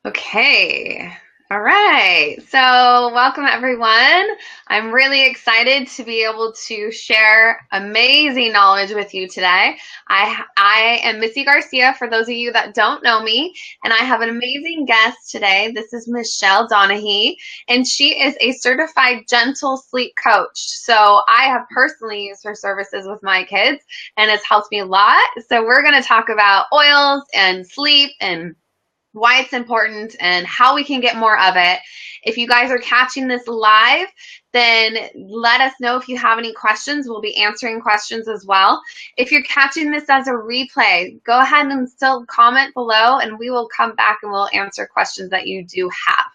Okay. All right. So, welcome everyone. I'm really excited to be able to share amazing knowledge with you today. I am Missy Garcia for those of you that don't know me, and I have an amazing guest today. This is Michelle Donaghy, and she is a certified gentle sleep coach. So, I have personally used her services with my kids, and it's helped me a lot. So, we're going to talk about oils and sleep and why it's important and how we can get more of it. If you guys are catching this live, then let us know if you have any questions. We'll be answering questions as well. If you're catching this as a replay, go ahead and still comment below and we will come back and we'll answer questions that you do have.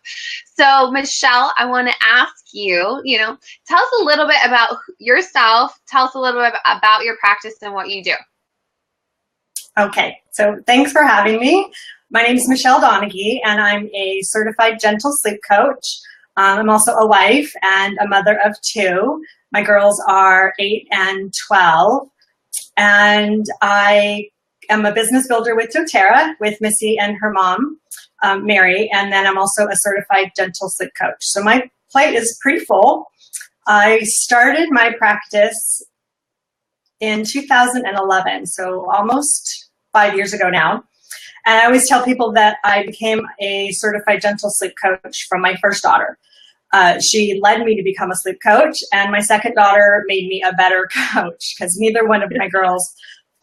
So Michelle, I want to ask you, tell us a little bit about yourself. Tell us a little bit about your practice and what you do. Okay, so thanks for having me. My name is Michelle Donaghy, and I'm a certified gentle sleep coach. I'm also a wife and a mother of two. My girls are 8 and 12, and I am a business builder with doTERRA with Missy and her mom, Mary, and then I'm also a certified gentle sleep coach. So my plate is pretty full. I started my practice in 2011, so almost 5 years ago now. And I always tell people that I became a certified gentle sleep coach from my first daughter. She led me to become a sleep coach, and my second daughter made me a better coach because neither one of my girls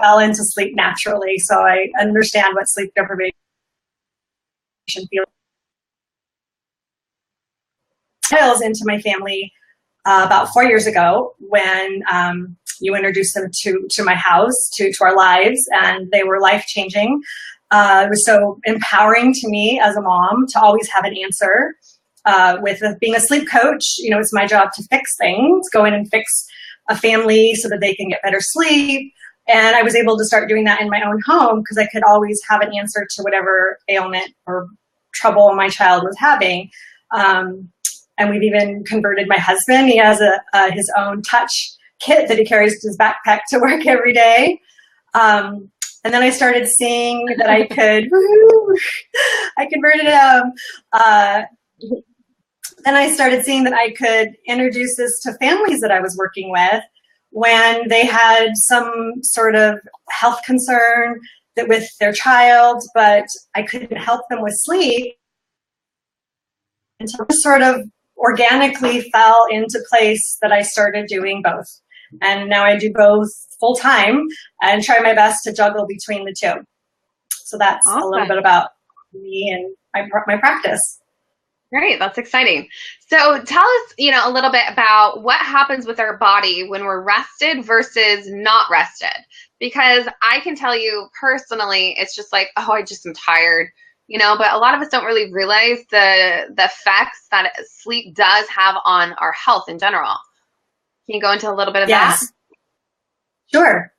fell into sleep naturally. So I understand what sleep deprivation feels into my family about 4 years ago when you introduced them to my house, to our lives, and they were life-changing. It was so empowering to me as a mom to always have an answer. With being a sleep coach, it's my job to fix things, go in and fix a family so that they can get better sleep. And I was able to start doing that in my own home because I could always have an answer to whatever ailment or trouble my child was having. And we've even converted my husband. He has his own touch kit that he carries in his backpack to work every day. And then I started seeing that I could, I converted him. Then I started seeing that I could introduce this to families that I was working with when they had some sort of health concern that with their child, but I couldn't help them with sleep. And so it sort of organically fell into place that I started doing both. And now I do both full time and try my best to juggle between the two. So that's awesome. A little bit about me and my practice. Great. That's exciting. So tell us, a little bit about what happens with our body when we're rested versus not rested. Because I can tell you personally, it's just like, oh, I just am tired, but a lot of us don't really realize the effects that sleep does have on our health in general. Can you go into a little bit of that? Sure.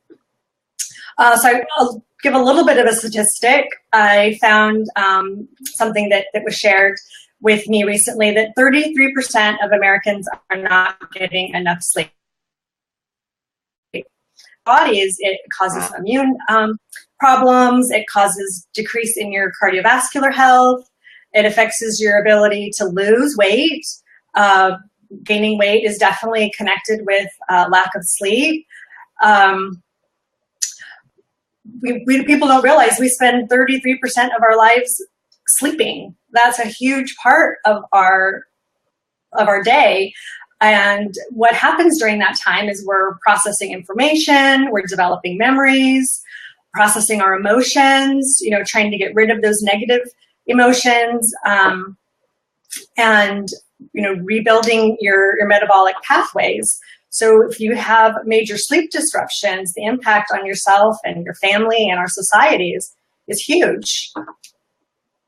So I'll give a little bit of a statistic. I found something that was shared with me recently that 33% of Americans are not getting enough sleep. Bodies, it causes immune problems. It causes decrease in your cardiovascular health. It affects your ability to lose weight. Gaining weight is definitely connected with lack of sleep. People don't realize we spend 33% of our lives sleeping. That's a huge part of our day. And what happens during that time is we're processing information, we're developing memories, processing our emotions, trying to get rid of those negative emotions, and rebuilding your metabolic pathways. So if you have major sleep disruptions, the impact on yourself and your family and our societies is huge.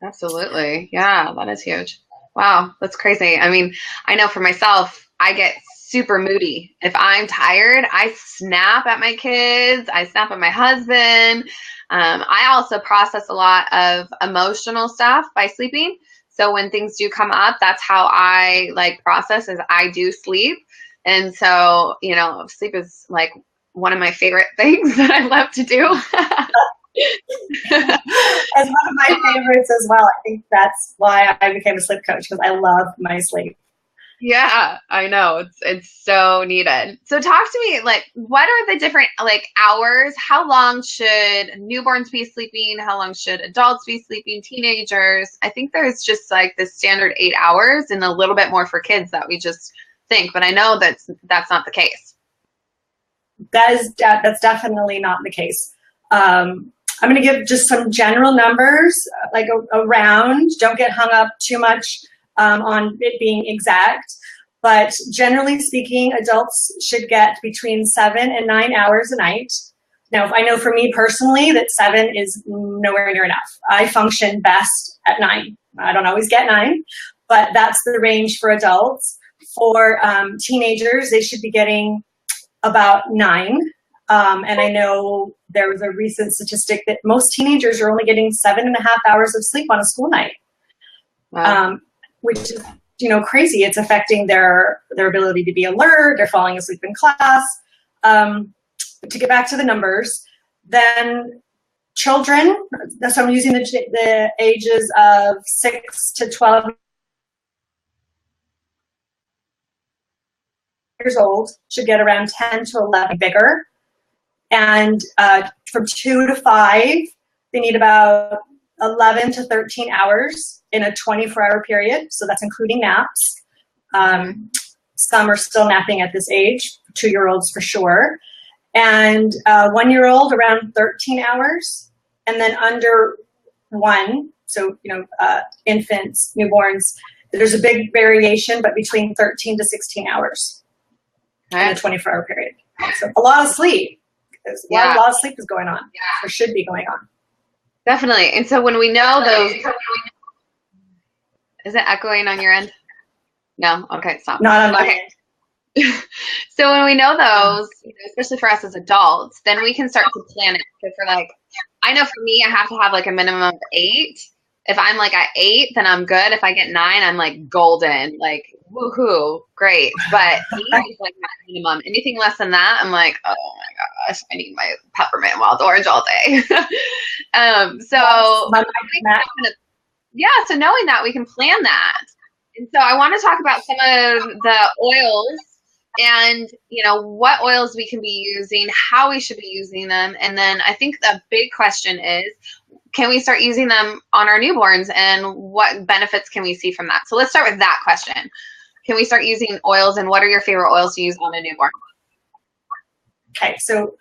Absolutely. Yeah, that is huge. Wow, that's crazy. I mean, I know for myself, I get super moody. If I'm tired, I snap at my kids. I snap at my husband. I also process a lot of emotional stuff by sleeping. So when things do come up, that's how I process is I do sleep. And so, sleep is like one of my favorite things that I love to do. As one of my favorites as well. I think that's why I became a sleep coach, because I love my sleep. Yeah, I know. It's so needed. So talk to me, like, what are the different like hours? How long should newborns be sleeping? How long should adults be sleeping? Teenagers? I think there's just like the standard 8 hours and a little bit more for kids that we just think, but I know that's not the case. That's definitely not the case. I'm going to give just some general numbers, like around. Don't get hung up too much on it being exact. But generally speaking, adults should get between 7 and 9 hours a night. Now, I know for me personally that 7 is nowhere near enough. I function best at 9. I don't always get 9, but that's the range for adults. For teenagers, they should be getting about 9. And I know there was a recent statistic that most teenagers are only getting 7.5 hours of sleep on a school night, Wow. which is, crazy. It's affecting their ability to be alert. They're falling asleep in class. To get back to the numbers, then children, so I'm using the ages of 6 to 12 years old, should get around 10 to 11 bigger. And from 2 to 5, they need about 11 to 13 hours in a 24-hour period. So that's including naps. Some are still napping at this age, 2-year-olds for sure. And 1-year-old around 13 hours. And then under 1, so, infants, newborns, there's a big variation, but between 13 to 16 hours in a 24-hour period. So a lot of sleep. A lot of sleep is going on, or should be going on. Definitely. And so when we know those, is it echoing on your end? No? Okay, stop. Not on my end. So when we know those, especially for us as adults, then we can start to plan it. So for like, I know for me, I have to have like a minimum of 8. If I'm like at 8, then I'm good. If I get 9, I'm like golden, like woohoo, great. But 8 is like my minimum. Anything less than that, I'm like, oh my gosh, I need my peppermint wild orange all day. So knowing that, we can plan that. And so I want to talk about some of the oils and, what oils we can be using, how we should be using them. And then I think the big question is, can we start using them on our newborns, and what benefits can we see from that? So let's start with that question. Can we start using oils, and what are your favorite oils to use on a newborn? Okay, so,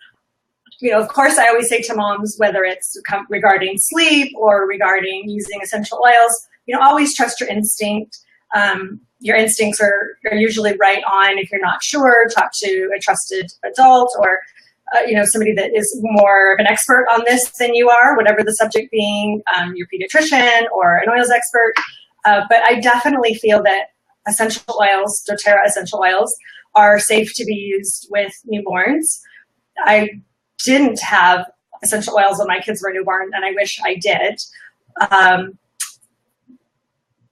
of course, I always say to moms, whether it's regarding sleep or regarding using essential oils, always trust your instinct. Your instincts are usually right on. If you're not sure, talk to a trusted adult or somebody that is more of an expert on this than you are, whatever the subject being, your pediatrician or an oils expert. But I definitely feel that essential oils, doTERRA essential oils, are safe to be used with newborns. I didn't have essential oils when my kids were newborn, and I wish I did.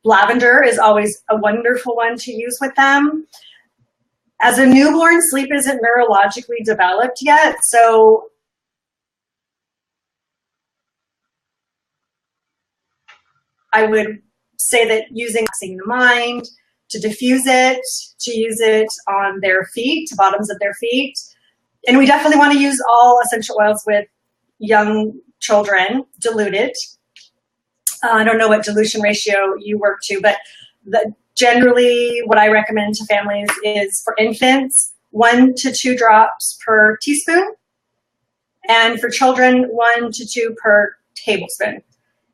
Lavender is always a wonderful one to use with them. As a newborn, sleep isn't neurologically developed yet, so I would say that using the mind to diffuse it, to use it on their feet, bottoms of their feet. And we definitely want to use all essential oils with young children, diluted. I don't know what dilution ratio you work to, but generally what I recommend to families is for infants, 1 to 2 drops per teaspoon, and for children, 1 to 2 per tablespoon.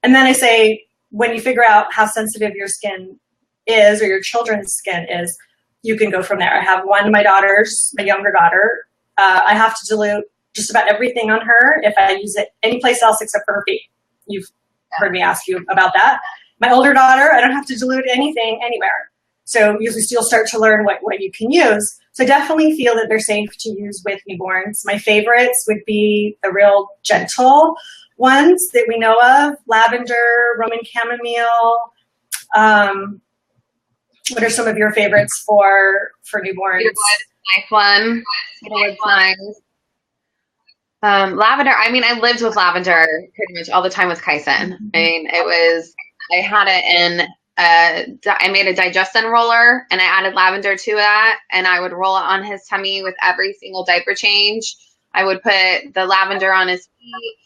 And then I say, when you figure out how sensitive your skin is, or your children's skin is, you can go from there. I have one of my daughters, my younger daughter, I have to dilute just about everything on her if I use it any place else except for her feet. You've heard me ask you about that. My older daughter, I don't have to dilute anything anywhere. So you'll start to learn what you can use. So I definitely feel that they're safe to use with newborns. My favorites would be the real gentle ones that we know of: lavender, Roman chamomile. What are some of your favorites for newborns? Nice one. Nice. Lavender. I mean, I lived with lavender pretty much all the time with Kyson. I mean, I had it in, I made a digestion roller and I added lavender to that and I would roll it on his tummy with every single diaper change. I would put the lavender on his feet.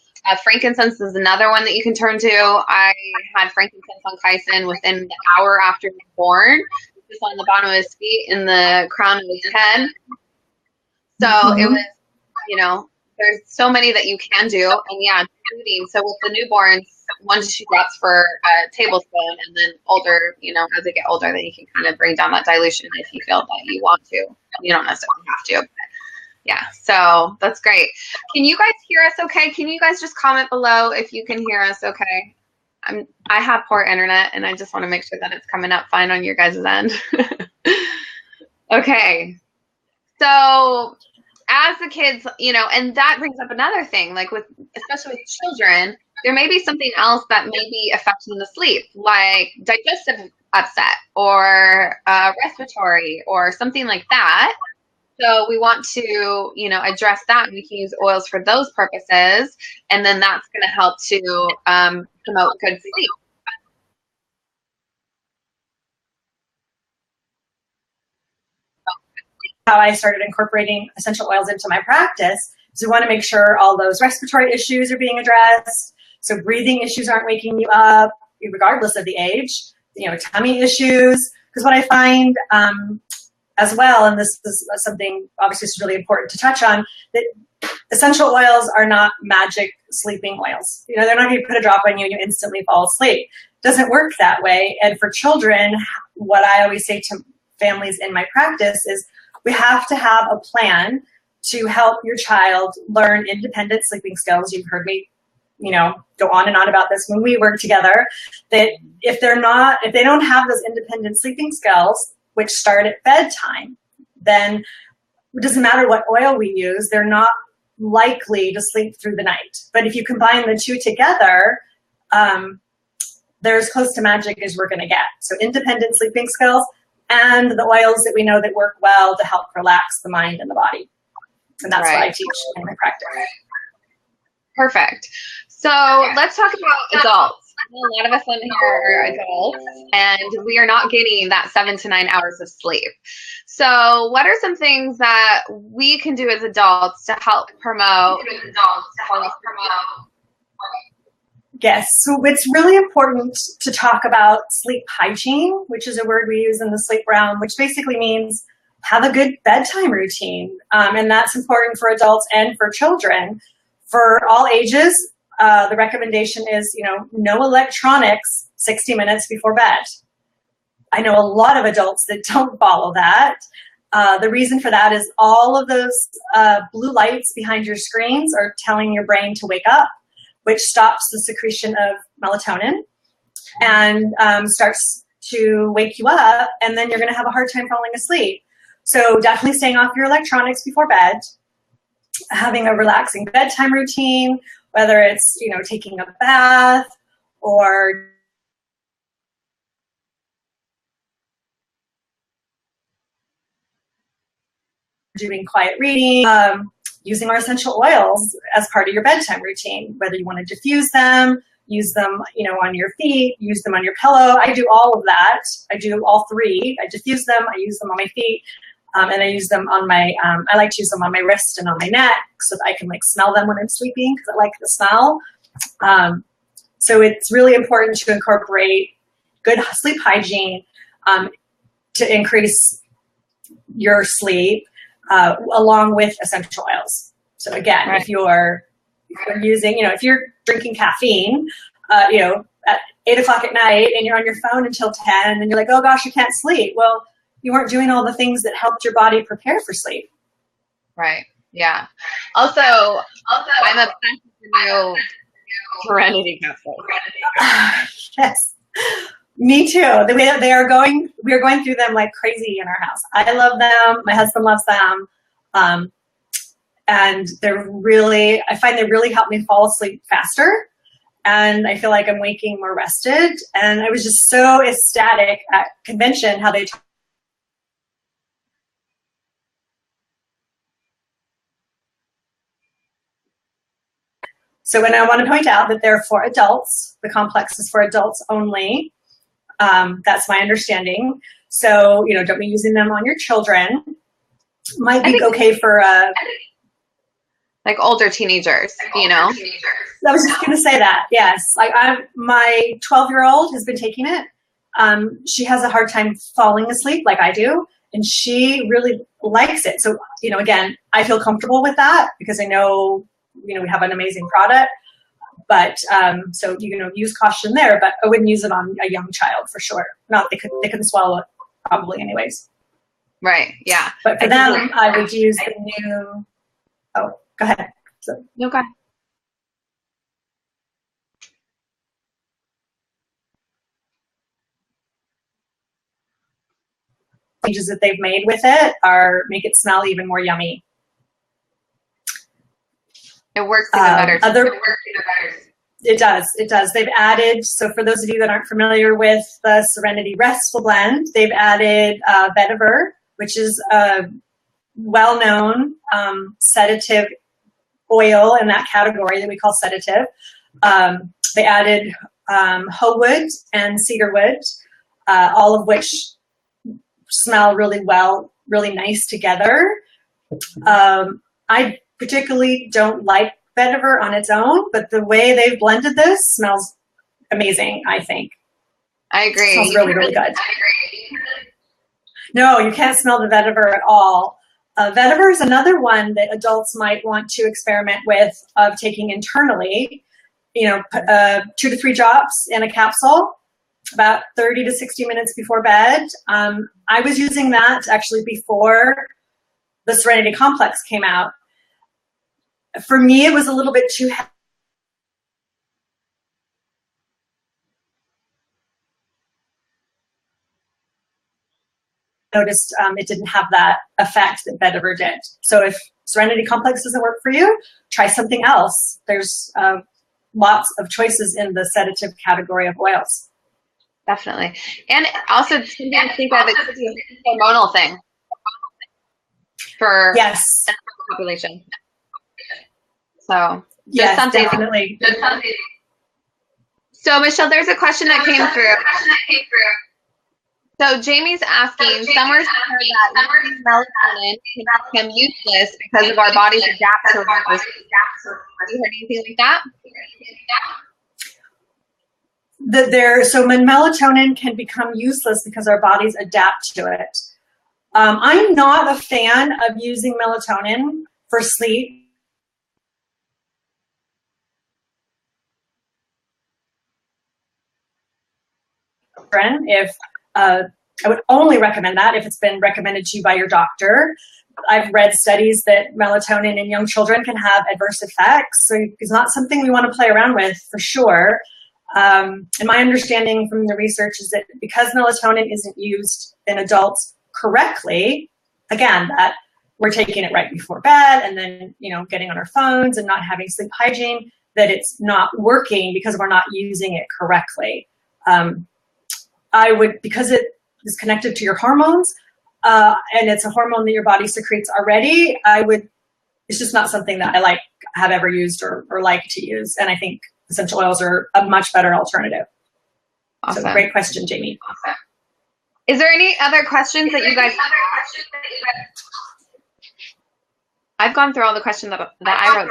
Frankincense is another one that you can turn to. I had frankincense on Kyson within the hour after he was born, just on the bottom of his feet and the crown of his head. So it was, you know, there's so many that you can do. And yeah, diluting. So with the newborns, 1 to 2 drops for a tablespoon, and then older, you know, as they get older, then you can kind of bring down that dilution if you feel that you want to. You don't necessarily have to. But yeah, so that's great. Can you guys hear us okay? Can you guys just comment below if you can hear us okay? I have poor internet, and I just want to make sure that it's coming up fine on your guys' end. Okay. So as the kids, you know, and that brings up another thing, like especially with children, there may be something else that may be affecting the sleep, like digestive upset or respiratory or something like that. So we want to, you know, address that, and we can use oils for those purposes, and then that's going to help to promote good sleep. How I started incorporating essential oils into my practice is we want to make sure all those respiratory issues are being addressed. So breathing issues aren't waking you up, regardless of the age, you know, tummy issues. Because what I find as well, and this is something obviously is really important to touch on, that essential oils are not magic sleeping oils. You know, they're not going to put a drop on you and you instantly fall asleep. It doesn't work that way. And for children, what I always say to families in my practice is we have to have a plan to help your child learn independent sleeping skills. You've heard me, you know, go on and on about this when we work together, that if they don't have those independent sleeping skills, which start at bedtime, then it doesn't matter what oil we use, they're not likely to sleep through the night. But if you combine the two together, they're as close to magic as we're going to get. So independent sleeping skills and the oils that we know that work well to help relax the mind and the body. And that's what I teach in my practice. Perfect. So let's talk about adults. A lot of us in here are adults, and we are not getting that 7 to 9 hours of sleep. So what are some things that we can do as adults to help promote? Yes, so it's really important to talk about sleep hygiene, which is a word we use in the sleep realm, which basically means have a good bedtime routine. And that's important for adults and for children. For all ages, the recommendation is, you know, no electronics 60 minutes before bed. I know a lot of adults that don't follow that. The reason for that is all of those blue lights behind your screens are telling your brain to wake up, which stops the secretion of melatonin and starts to wake you up, and then you're going to have a hard time falling asleep. So definitely staying off your electronics before bed, having a relaxing bedtime routine, whether it's, you know, taking a bath or doing quiet reading, using our essential oils as part of your bedtime routine, whether you want to diffuse them, use them, you know, on your feet, use them on your pillow. I do all of that. I do all three. I diffuse them, I use them on my feet, and I use them on my, I like to use them on my wrist and on my neck so that I can like smell them when I'm sleeping because I like the smell. So it's really important to incorporate good sleep hygiene to increase your sleep along with essential oils. So again, if you're using, you know, if you're drinking caffeine, you know, at 8 o'clock at night and you're on your phone until 10 and you're like, oh gosh, I can't sleep. Well, you weren't doing all the things that helped your body prepare for sleep. Right. Yeah. Also, I'm obsessed with the new Serenity capsules. Yes. Me too. We are going through them like crazy in our house. I love them. My husband loves them. And I find they really help me fall asleep faster. And I feel like I'm waking more rested. And I was just so ecstatic at convention how they So when I want to point out that they're for adults, the complex is for adults only. That's my understanding. So, don't be using them on your children. Might be okay for like older teenagers, I was just going to say that. Yes. My 12-year-old has been taking it. She has a hard time falling asleep like I do, and she really likes it. So, again, I feel comfortable with that because I know, we have an amazing product. But so use caution there. But I wouldn't use it on a young child for sure. Not they couldn't swallow it probably anyways. Right. Yeah. But for them, I would use the new. Oh, go ahead. No, go ahead. Changes that they've made with it make it smell even more yummy. It works even better. It does. They've added, so for those of you that aren't familiar with the Serenity Restful blend, they've added vetiver, which is a well-known sedative oil in that category that we call sedative. They added hoewood and cedarwood, all of which smell really well, really nice together. I particularly don't like vetiver on its own, but the way they've blended this smells amazing, I think. I agree. It smells really, really good. I agree. No, you can't smell the vetiver at all. Vetiver is another one that adults might want to experiment with of taking internally. Put 2 to 3 drops in a capsule about 30 to 60 minutes before bed. I was using that actually before the Serenity Complex came out. For me, it was a little bit too heavy. Noticed it didn't have that effect that vetiver did. So if Serenity Complex doesn't work for you, try something else. There's lots of choices in the sedative category of oils. Definitely. And also, sometimes think that it could be a hormonal thing for the population. So, yes, something. Definitely. So, Michelle, there's a question that came through. So, Jamie's asking, some are saying that melatonin can become useless because of our body's adaptation. Have you heard anything like that? So melatonin can become useless because our bodies adapt to it. I'm not a fan of using melatonin for sleep. I would only recommend that if it's been recommended to you by your doctor. I've read studies that melatonin in young children can have adverse effects, so it's not something we want to play around with for sure. And my understanding from the research is that because melatonin isn't used in adults correctly, again, that we're taking it right before bed and then, getting on our phones and not having sleep hygiene, that it's not working because we're not using it correctly. Because it is connected to your hormones, and it's a hormone that your body secretes already, it's just not something that I have ever used or like to use. And I think essential oils are a much better alternative. Awesome. So great question, Jamie. Awesome. Is there any other questions that you guys have? I've gone through all the questions that I wrote.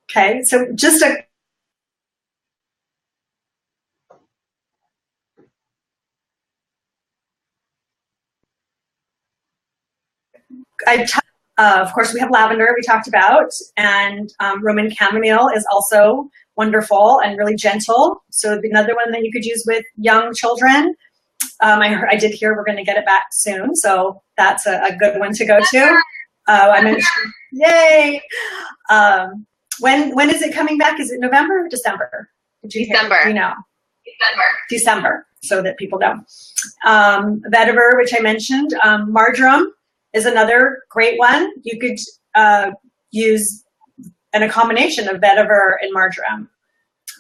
Okay, so just of course, we have lavender we talked about, and Roman chamomile is also wonderful and really gentle. So it'd be another one that you could use with young children. I did hear we're going to get it back soon, so that's a good one to go to. I mentioned, yay! When is it coming back? Is it November or December? December. December, so that people know. Vetiver, which I mentioned, marjoram is another great one. You could use in a combination of vetiver and marjoram.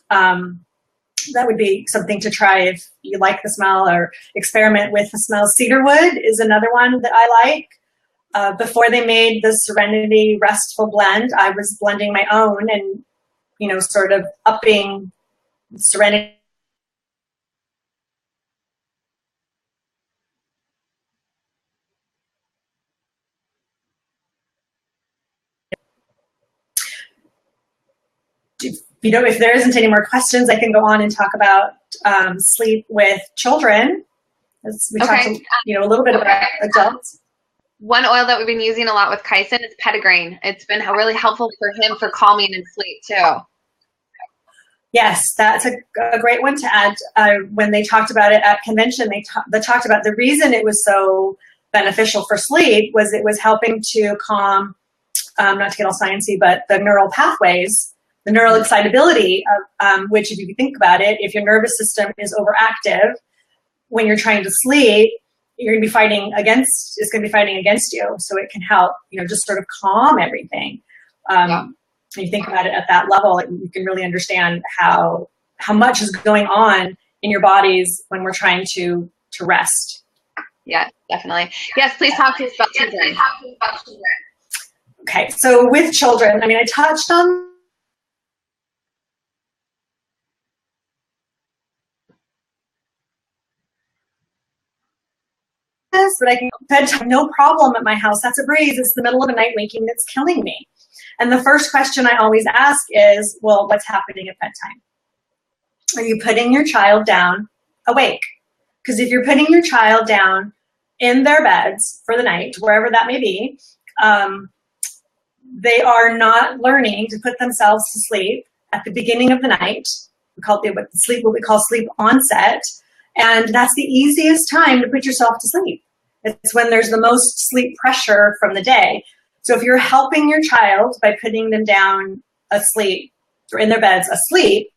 That would be something to try if you like the smell or experiment with the smell. Cedarwood is another one that I like. before they made the Serenity Restful blend, I was blending my own and, sort of upping Serenity. If there isn't any more questions, I can go on and talk about sleep with children. We talked, a little bit about adults. One oil that we've been using a lot with Kyson is petitgrain. It's been really helpful for him for calming and sleep too. Yes, that's a great one to add. When they talked about it at convention, they talked about the reason it was so beneficial for sleep was it was helping to calm, not to get all sciencey, but the neural pathways, the neural excitability, which if you think about it, if your nervous system is overactive, when you're trying to sleep, you're going to be fighting against, it's going to be fighting against you. So it can help, just sort of calm everything. When you think about it at that level, you can really understand how much is going on in your bodies when we're trying to rest. Yeah, definitely. Yes, please talk to us about children. Okay, so with children, I touched on but I can bedtime, no problem at my house. That's a breeze. It's the middle of the night waking that's killing me. And the first question I always ask is, well, what's happening at bedtime? Are you putting your child down awake? Because if you're putting your child down in their beds for the night, wherever that may be, they are not learning to put themselves to sleep at the beginning of the night. We call it what we call sleep onset. And that's the easiest time to put yourself to sleep. It's when there's the most sleep pressure from the day. So if you're helping your child by putting them down asleep or in their beds asleep,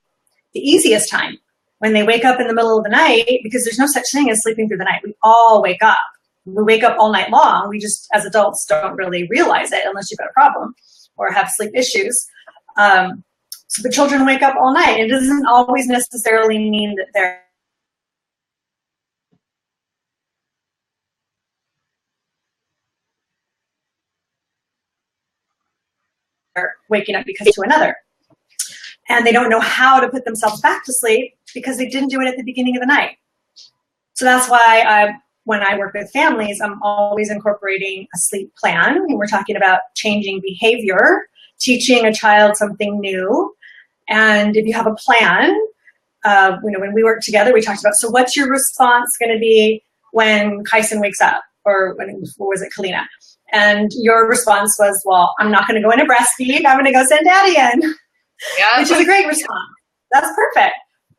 the easiest time when they wake up in the middle of the night, because there's no such thing as sleeping through the night. We all wake up. We wake up all night long. We just, as adults, don't really realize it unless you've got a problem or have sleep issues. So the children wake up all night. It doesn't always necessarily mean that they're waking up because to another. And they don't know how to put themselves back to sleep because they didn't do it at the beginning of the night. So that's why when I work with families, I'm always incorporating a sleep plan. And we're talking about changing behavior, teaching a child something new. And if you have a plan, when we work together, we talked about, so what's your response going to be when Kyson wakes up? Or what was it, Kalina? And your response was, well, I'm not going to go into breastfeed. I'm going to go send daddy in, which is a great response. That's perfect.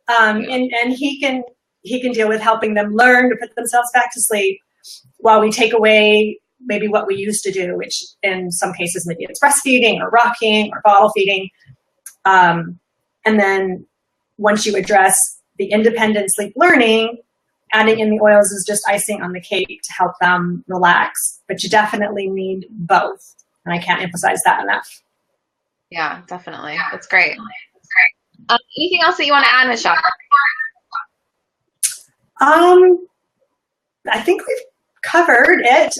And he can deal with helping them learn to put themselves back to sleep while we take away maybe what we used to do, which in some cases maybe it's breastfeeding or rocking or bottle feeding. And then once you address the independent sleep learning, adding in the oils is just icing on the cake to help them relax. But you definitely need both. And I can't emphasize that enough. Yeah, definitely. That's great. Anything else that you want to add, Michelle? I think we've covered it.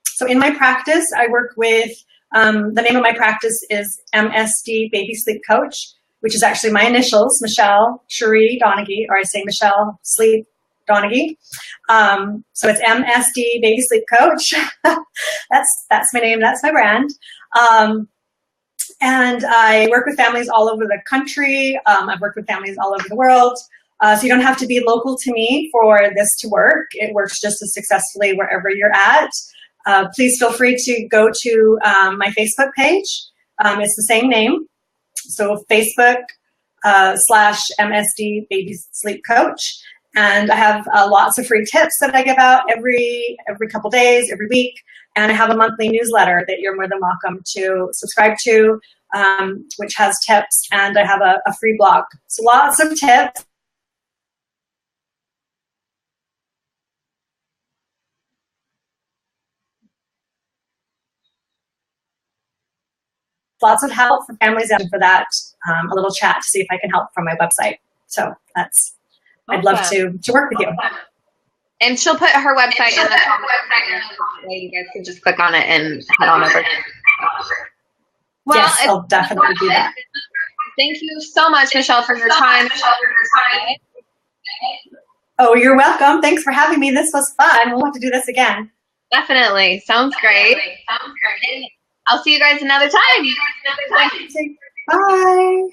So in my practice, I work with, the name of my practice is MSD Baby Sleep Coach, which is actually my initials, Michelle Cherie Donaghy, or I say Michelle Sleep Donaghy. So it's MSD Baby Sleep Coach. That's my name. That's my brand. And I work with families all over the country. I've worked with families all over the world. So you don't have to be local to me for this to work. It works just as successfully wherever you're at. Please feel free to go to my Facebook page. It's the same name. So Facebook /MSD Baby Sleep Coach. And I have lots of free tips that I give out every couple days, every week. And I have a monthly newsletter that you're more than welcome to subscribe to, which has tips. And I have a free blog. So lots of tips. Lots of help for families, and for that, a little chat to see if I can help from my website. So that's, I'd love to work with you. And she'll put her website in the comments. You guys can just click on it and head on over. Well, yes, I'll definitely do that. Thank you so much, Michelle, for your time. Oh, you're welcome. Thanks for having me. This was fun. We'll have to do this again. Definitely. Sounds great. I'll see you guys another time. Bye.